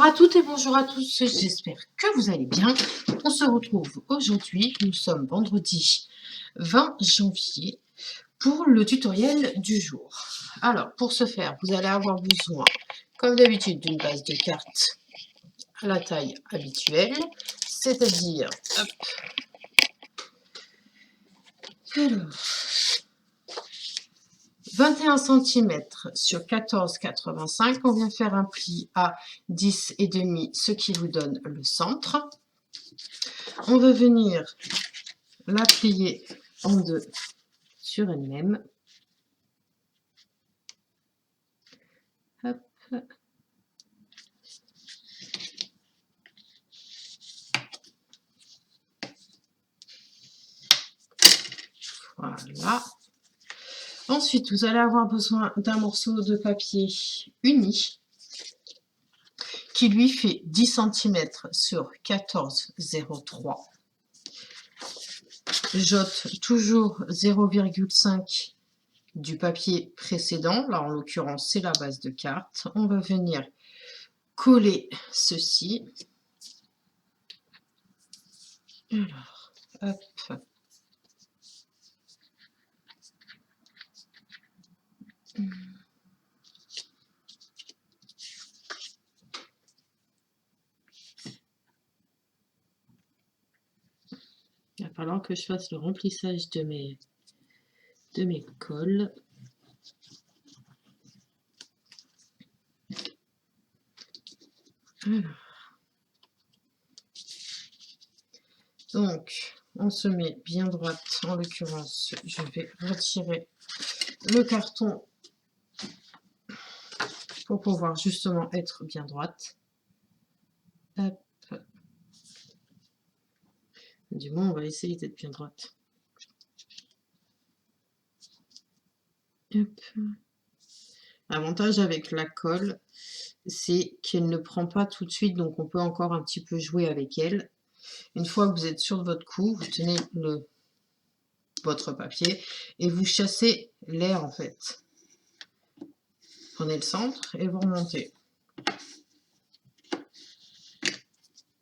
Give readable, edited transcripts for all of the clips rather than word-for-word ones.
Bonjour à toutes et bonjour à tous, j'espère que vous allez bien. On se retrouve aujourd'hui, nous sommes vendredi 20 janvier pour le tutoriel du jour. Alors pour ce faire, vous allez avoir besoin comme d'habitude d'une base de cartes à la taille habituelle, c'est-à-dire 21 cm sur 14,85. On vient faire un pli à 10,5, ce qui vous donne le centre. On va venir la plier en deux sur elle-même. Hop. Voilà. Ensuite, vous allez avoir besoin d'un morceau de papier uni qui lui fait 10 cm sur 14,03. J'ôte toujours 0,5 du papier précédent. Là, en l'occurrence, c'est la base de carte. On va venir coller ceci. Alors, hop. Il va falloir que je fasse le remplissage de mes cols. Alors. Donc, on se met bien droite. En l'occurrence, je vais retirer le carton pour pouvoir justement être bien droite. Hop. Du moins, on va essayer d'être bien droite. Hop. L'avantage avec la colle, c'est qu'elle ne prend pas tout de suite, donc on peut encore un petit peu jouer avec elle. Une fois que vous êtes sûr de votre coup, vous tenez votre papier et vous chassez l'air en fait. Prenez le centre et vous remontez.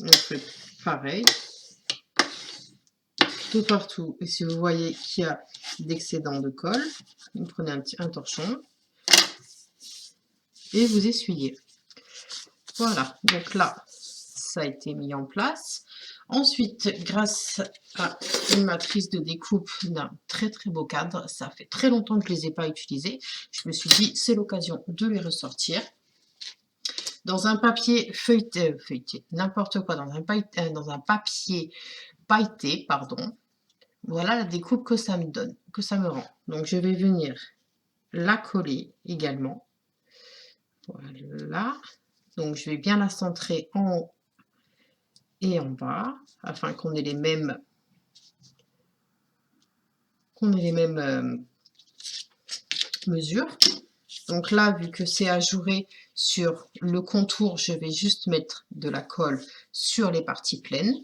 On fait pareil tout partout. Et si vous voyez qu'il y a d'excédent de colle, vous prenez un torchon et vous essuyez. Voilà, donc là, ça a été mis en place. Ensuite, grâce à une matrice de découpe d'un très très beau cadre, ça fait très longtemps que je ne les ai pas utilisés, je me suis dit c'est l'occasion de les ressortir. Dans un papier feuilleté, n'importe quoi, dans un papier pailleté, pardon, voilà la découpe que ça me donne, que ça me rend. Donc je vais venir la coller également. Voilà. Donc je vais bien la centrer en haut et en bas afin qu'on ait les mêmes mesures. Donc là, vu que c'est ajouré sur le contour, je vais juste mettre de la colle sur les parties pleines.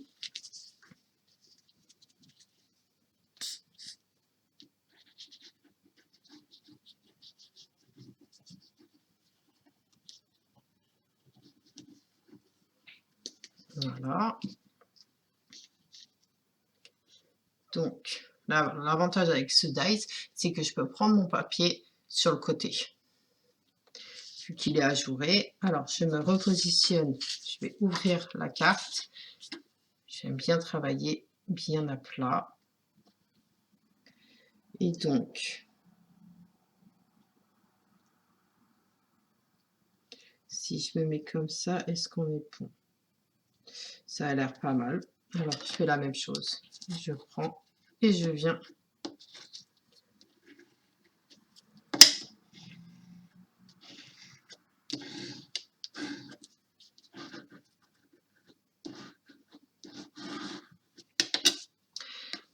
Voilà. Donc, l'avantage avec ce dies, c'est que je peux prendre mon papier sur le côté. Vu qu'il est ajouré, alors je me repositionne, je vais ouvrir la carte. J'aime bien travailler bien à plat. Et donc, si je me mets comme ça, est-ce qu'on est bon? Ça a l'air pas mal. Alors, je fais la même chose. Je prends et je viens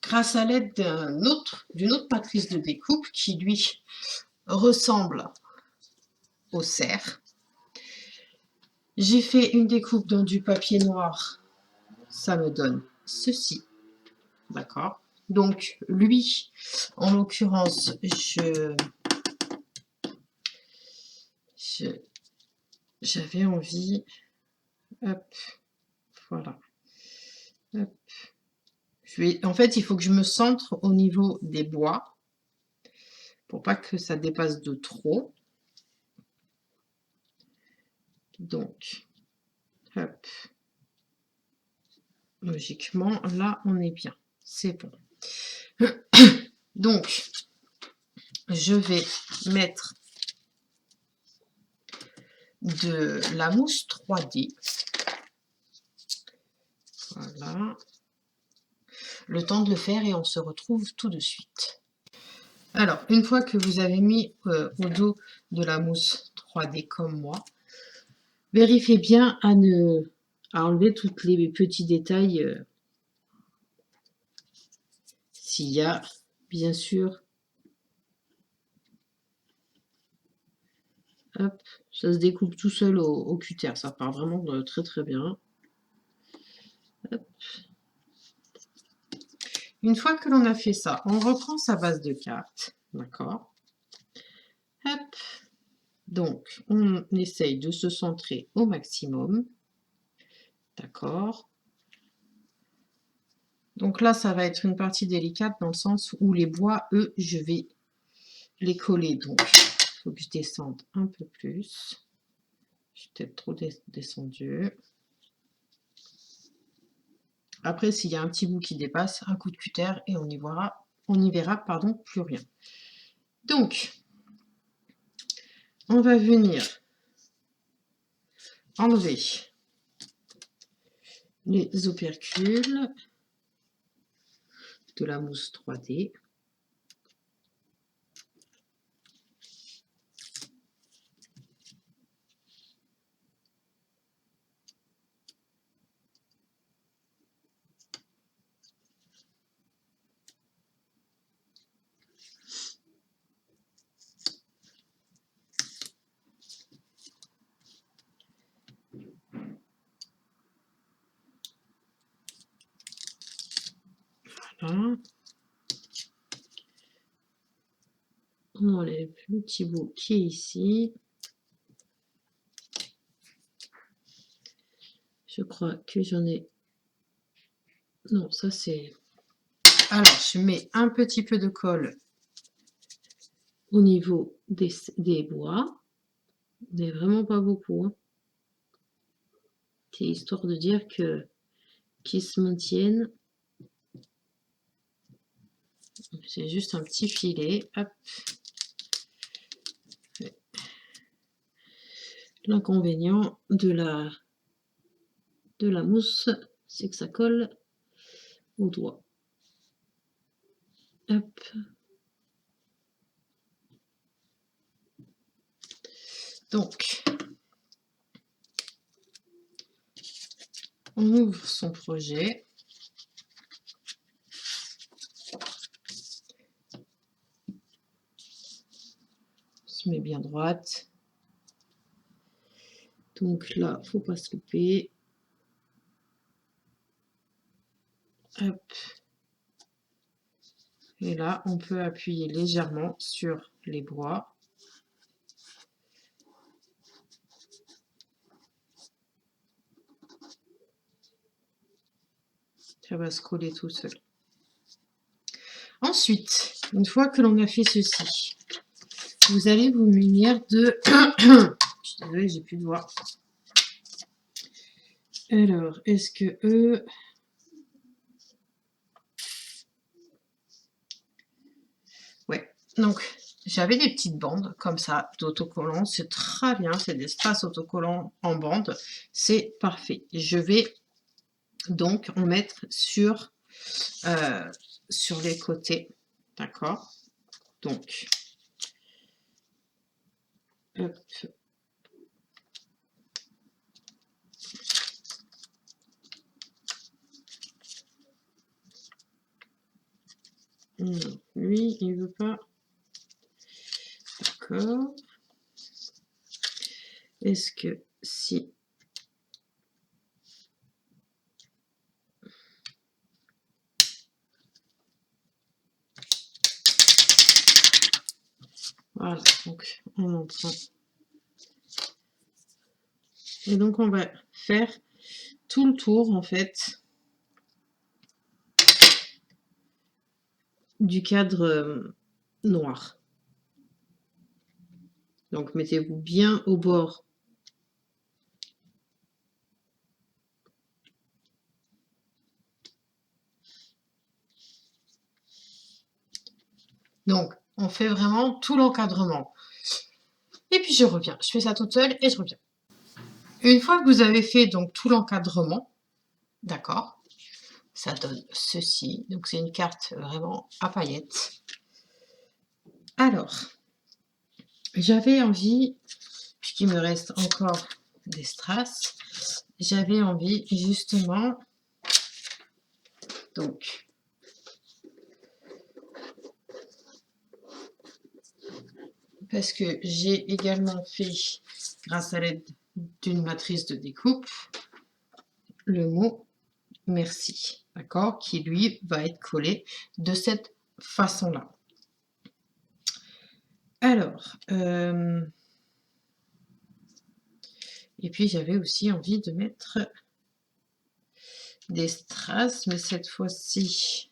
grâce à l'aide d'une autre matrice de découpe qui lui ressemble au cerf. J'ai fait une découpe dans du papier noir, ça me donne ceci, d'accord? Donc lui, en l'occurrence, j'avais envie Hop, voilà. Hop. En fait, il faut que je me centre au niveau des bois pour pas que ça dépasse de trop. Donc, hop. Logiquement, là, on est bien. C'est bon. Donc, je vais mettre de la mousse 3D. Voilà. Le temps de le faire et on se retrouve tout de suite. Alors, une fois que vous avez mis au dos de la mousse 3D comme moi, vérifiez bien à enlever tous les petits détails s'il y a, bien sûr. Hop, ça se découpe tout seul au cutter, ça part vraiment très très bien. Hop. Une fois que l'on a fait ça, on reprend sa base de cartes, d'accord? Hop. Donc, on essaye de se centrer au maximum, d'accord? Donc là, ça va être une partie délicate dans le sens où les bois, eux, je vais les coller. Donc, il faut que je descende un peu plus. Je suis peut-être trop descendu. Après, s'il y a un petit bout qui dépasse, un coup de cutter et on y verra, plus rien. Donc, on va venir enlever les opercules de la mousse 3D. Voilà. On enlève le petit bout qui est ici. Je crois que j'en ai... Non, ça c'est... Alors, je mets un petit peu de colle au niveau des bois. Mais vraiment pas beaucoup. Hein. C'est histoire de dire que qu'ils se maintiennent. C'est juste un petit filet. Hop. L'inconvénient de la mousse, c'est que ça colle au doigt. Hop. Donc, on ouvre son projet. On se met bien droite. Donc là, faut pas se louper. Hop. Et là, on peut appuyer légèrement sur les bois. Ça va se coller tout seul. Ensuite, une fois que l'on a fait ceci, vous allez vous munir de... Je suis désolée, j'ai plus de voix. Alors, est-ce que eux... Ouais, donc j'avais des petites bandes comme ça d'autocollants. C'est très bien, c'est des strass autocollants en bande. C'est parfait. Je vais donc en mettre sur les côtés. D'accord? Donc, hop. Non, lui, il veut pas. D'accord. Est-ce que si... Voilà, donc on en prend. Et donc on va faire tout le tour en fait du cadre noir. Donc mettez-vous bien au bord. Donc on fait vraiment tout l'encadrement. Et puis je reviens, je fais ça toute seule et je reviens. Une fois que vous avez fait donc tout l'encadrement, d'accord, ça donne ceci. Donc c'est une carte vraiment à paillettes. Alors, j'avais envie, puisqu'il me reste encore des strass, j'avais envie justement, donc, parce que j'ai également fait, grâce à l'aide d'une matrice de découpe, le mot merci, d'accord, qui lui va être collé de cette façon-là. Alors, et puis j'avais aussi envie de mettre des strass, mais cette fois-ci,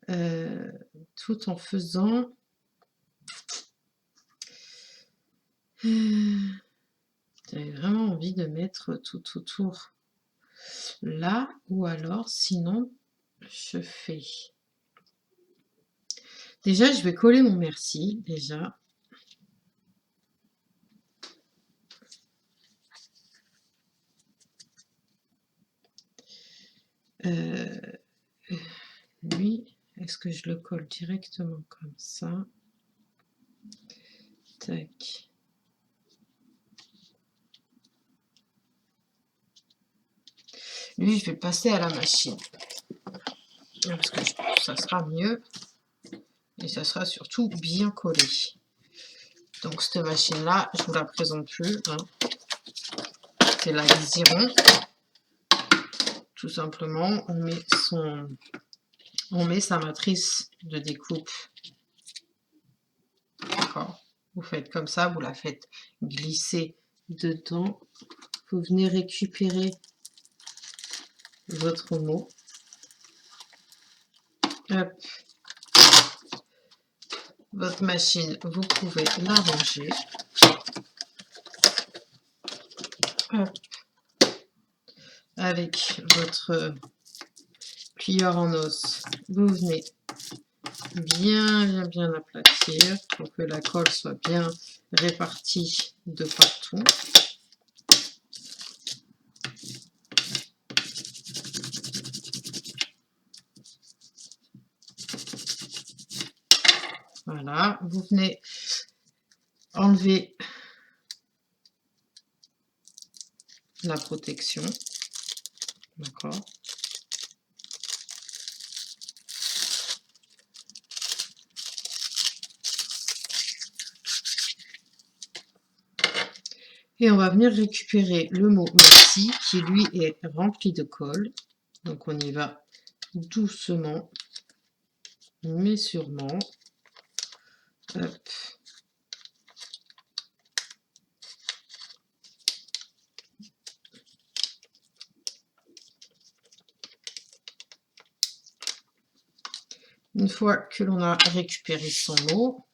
tout en faisant... J'avais vraiment envie de mettre tout autour là, ou alors sinon je fais... Déjà, je vais coller mon merci, déjà. Lui, est-ce que je le colle directement comme ça? Tac. Lui, je vais passer à la machine. Parce que ça sera mieux. Et ça sera surtout bien collé. Donc, cette machine-là, je ne vous la présente plus. Hein. C'est la Xyron. Tout simplement, on met sa matrice de découpe. D'accord. Vous faites comme ça, vous la faites glisser dedans. Vous venez récupérer votre mot. Hop. Votre machine, vous pouvez la ranger. Hop. Avec votre plieur en os, vous venez bien aplatir pour que la colle soit bien répartie de partout. Voilà, vous venez enlever la protection, d'accord. Et on va venir récupérer le mot merci qui lui est rempli de colle. Donc on y va doucement, mais sûrement. Hop. Une fois que l'on a récupéré son mot,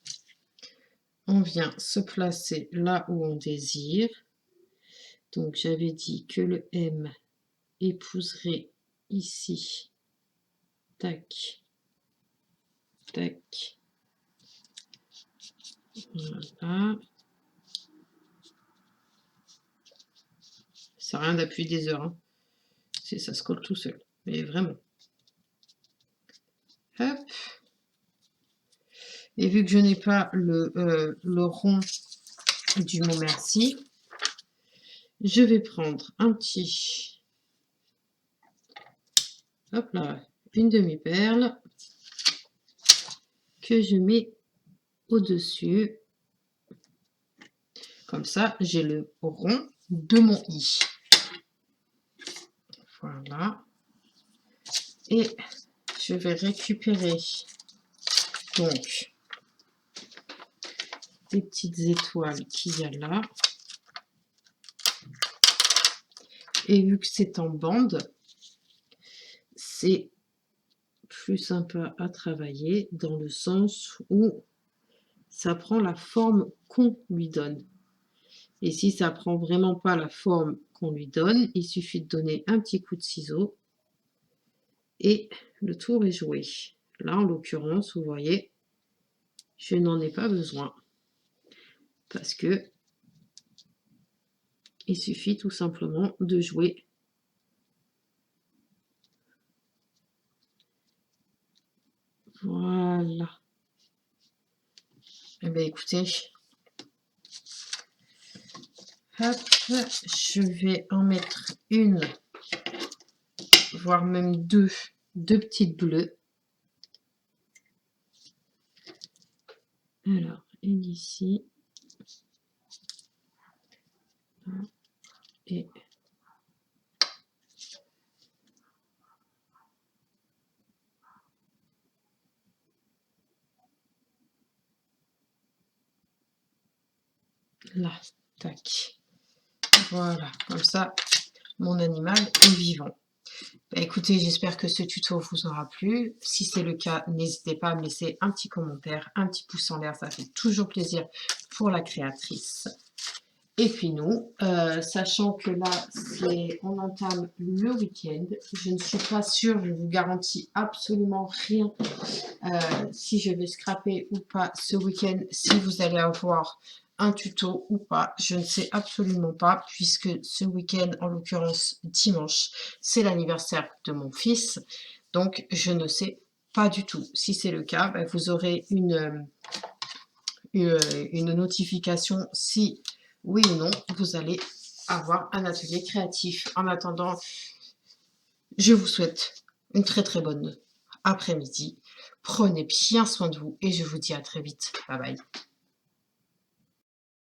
on vient se placer là où on désire. Donc j'avais dit que le M épouserait ici. Tac. Tac. Voilà. Ça sert à rien d'appuyer des heures. Hein. Ça se colle tout seul. Mais vraiment. Hop. Et vu que je n'ai pas le rond du mot merci, je vais prendre un petit, hop là, une demi-perle que je mets au-dessus. Comme ça, j'ai le rond de mon i. Voilà. Et je vais récupérer donc des petites étoiles qu'il y a là. Et vu que c'est en bande, c'est plus sympa à travailler dans le sens où ça prend la forme qu'on lui donne. Et si ça prend vraiment pas la forme qu'on lui donne, il suffit de donner un petit coup de ciseau et le tour est joué. Là, en l'occurrence, vous voyez, je n'en ai pas besoin parce que il suffit tout simplement de jouer. Voilà. Eh bien, écoutez, hop, je vais en mettre une, voire même deux petites bleues. Alors, une ici. Et là, tac. Voilà, comme ça, mon animal est vivant. Bah, écoutez, j'espère que ce tuto vous aura plu. Si c'est le cas, n'hésitez pas à me laisser un petit commentaire, un petit pouce en l'air, ça fait toujours plaisir pour la créatrice. Et puis nous, sachant que là, on entame le week-end, je ne suis pas sûre, je vous garantis absolument rien si je vais scraper ou pas ce week-end, si vous allez avoir un tuto ou pas, je ne sais absolument pas, puisque ce week-end, en l'occurrence dimanche, c'est l'anniversaire de mon fils, donc je ne sais pas du tout. Si c'est le cas, ben, vous aurez une notification si oui ou non vous allez avoir un atelier créatif. En attendant, je vous souhaite une très très bonne après-midi. Prenez bien soin de vous et je vous dis à très vite. Bye bye.